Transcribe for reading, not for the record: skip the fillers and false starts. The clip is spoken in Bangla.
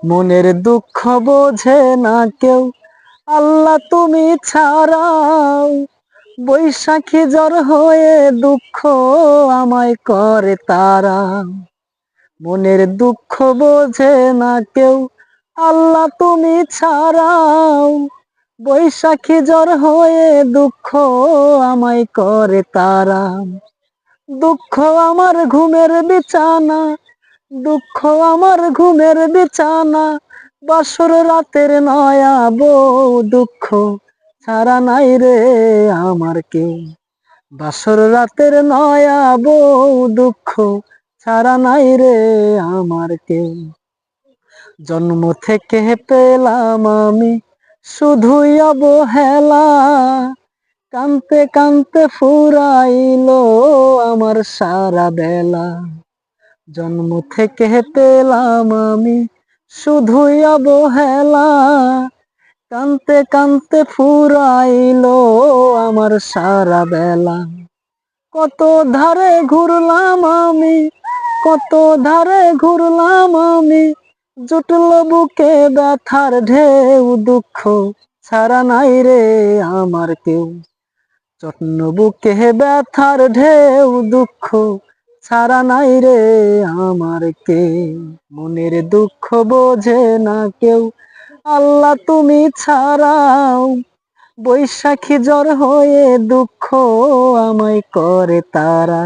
মনের দুঃখ বোঝে না কেউ, আল্লাহ তুমি ছাড়াও। বৈশাখী জ্বর হয়ে দুঃখ আমায় করে তারা। মনের দুঃখ বোঝে না কেউ, আল্লাহ তুমি ছাড়াও। বৈশাখী জ্বর হয়ে দুঃখ আমায় করে তারা। দুঃখ আমার ঘুমের বিছানা, দুঃখ আমার ঘুমের বিছানা, বাসর রাতের নয়া বউ। দুঃখ ছাড়া নাই রে আমার কেউ, বাসর রাতের নয়া বউ। দুঃখ ছাড়া নাই রে আমার কেউ। জন্ম থেকে পেলাম আমি শুধুই অবহেলা, কানতে কানতে ফুরাইলো আমার সারা বেলা। জন্ম থেকে পেলাম আমি শুধুই অবহেলা, কানতে কানতে ফুরাইলো আমার সারা বেলা। কত ধারে ঘুরলাম আমি, কত ধারে ঘুরলাম আমি, জুটল বুকে ব্যথার ঢেউ। দুঃখ ছাড়া নাই রে আমার কেউ, চট্ন বুকে ব্যথার ঢেউ। দুঃখ ছাড়া নাই রে আমার কেউ। মনের দুঃখ বোঝে না কেউ, আল্লাহ তুমি ছাড়াও। বৈশাখী জ্বর হয়ে দুঃখ আমায় করে তারা।